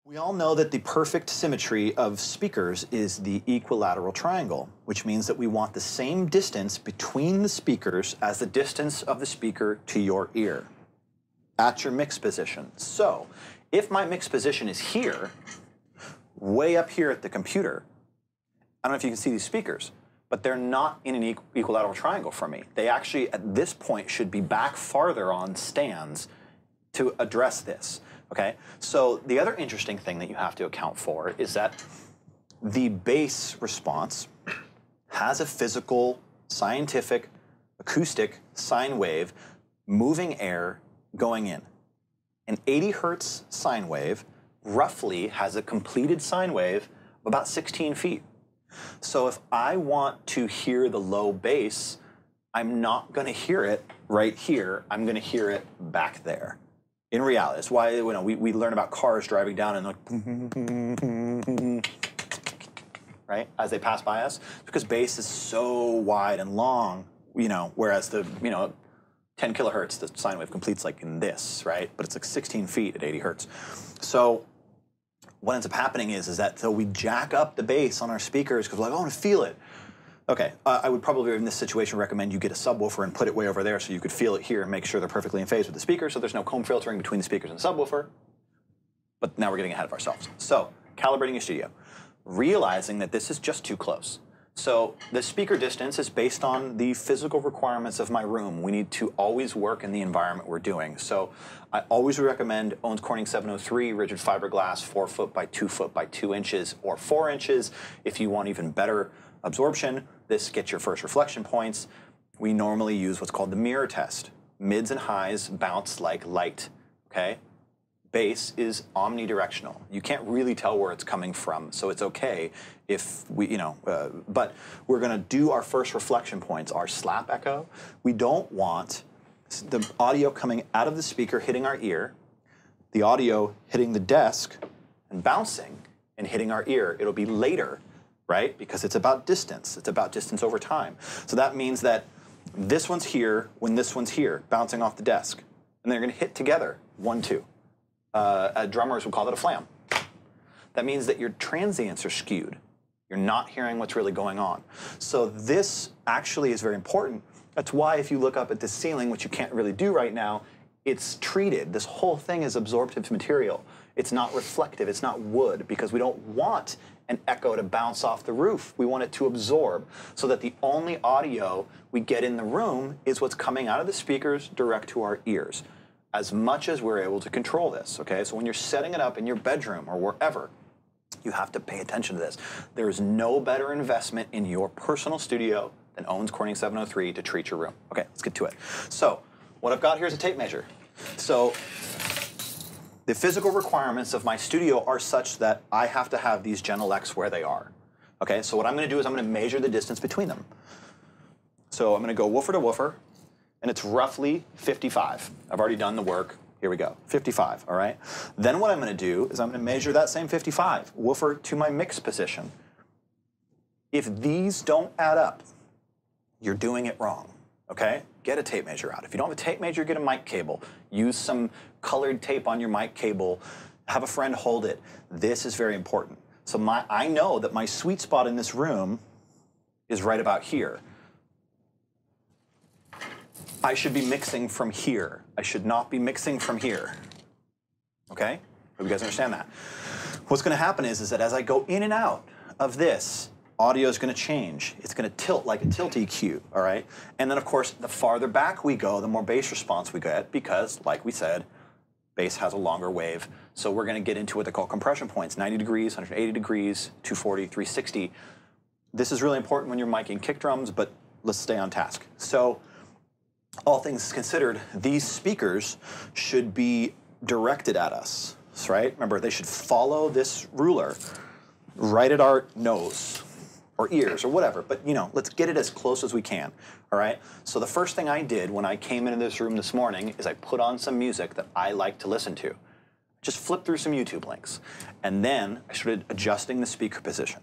We all know that the perfect symmetry of speakers is the equilateral triangle, which means that we want the same distance between the speakers as the distance of the speaker to your ear at your mix position. So if my mix position is here, way up here at the computer, I don't know if you can see these speakers, but they're not in an equilateral triangle for me. They actually, at this point, should be back farther on stands to address this. Okay, so the other interesting thing that you have to account for is that the bass response has a physical, scientific, acoustic sine wave moving air going in. An 80 hertz sine wave roughly has a completed sine wave of about 16 feet. So if I want to hear the low bass, I'm not going to hear it right here. I'm going to hear it back there. In reality, that's why we learn about cars driving down and like, right, as they pass by us, because bass is so wide and long, whereas the 10 kilohertz, the sine wave completes like in this, right? But it's like 16 feet at 80 hertz. So what ends up happening is that so we jack up the bass on our speakers because we're like, oh, I want to feel it. Okay, I would probably in this situation recommend you get a subwoofer and put it way over there so you could feel it here and make sure they're perfectly in phase with the speaker so there's no comb filtering between the speakers and the subwoofer. But now we're getting ahead of ourselves. So, calibrating your studio. Realizing that this is just too close. So, the speaker distance is based on the physical requirements of my room. We need to always work in the environment we're doing. So, I always recommend Owens Corning 703 rigid fiberglass 4 foot by 2 foot by 2 inches or 4 inches if you want even better absorption. This gets your first reflection points. We normally use what's called the mirror test. Mids and highs bounce like light, okay? Bass is omnidirectional. You can't really tell where it's coming from, so it's okay if we, but we're gonna do our first reflection points, our slap echo. We don't want the audio coming out of the speaker hitting our ear, the audio hitting the desk and bouncing and hitting our ear. It'll be later, right? Because it's about distance. It's about distance over time. So that means that this one's here when this one's here, bouncing off the desk. And they're going to hit together, 1, 2. Drummers would call that a flam. That means that your transients are skewed. You're not hearing what's really going on. So this actually is very important. That's why if you look up at the ceiling, which you can't really do right now, it's treated. This whole thing is absorptive material. It's not reflective. It's not wood because we don't want an echo to bounce off the roof. We want it to absorb so that the only audio we get in the room is what's coming out of the speakers direct to our ears, as much as we're able to control this, okay? So when you're setting it up in your bedroom or wherever, you have to pay attention to this. There is no better investment in your personal studio than Owens Corning 703 to treat your room. Okay, let's get to it. So what I've got here is a tape measure. So the physical requirements of my studio are such that I have to have these Genelecs where they are. Okay, so what I'm going to do is I'm going to measure the distance between them. So I'm going to go woofer to woofer, and it's roughly 55. I've already done the work. Here we go, 55, all right? Then what I'm going to do is I'm going to measure that same 55, woofer to my mix position. If these don't add up, you're doing it wrong, okay? Get a tape measure out. If you don't have a tape measure, get a mic cable. Use some colored tape on your mic cable. Have a friend hold it. This is very important. So I know that my sweet spot in this room is right about here. I should be mixing from here. I should not be mixing from here. Okay? Hope you guys understand that. What's going to happen is that as I go in and out of this, audio is going to change. It's going to tilt like a tilt EQ, all right? And then, of course, the farther back we go, the more bass response we get because, like we said, bass has a longer wave. So we're going to get into what they call compression points, 90 degrees, 180 degrees, 240, 360. This is really important when you're miking kick drums, but let's stay on task. So all things considered, these speakers should be directed at us, right? Remember, they should follow this ruler right at our nose or ears or whatever, but let's get it as close as we can, all right? So the first thing I did when I came into this room this morning is I put on some music that I like to listen to. Just flipped through some YouTube links, and then I started adjusting the speaker position.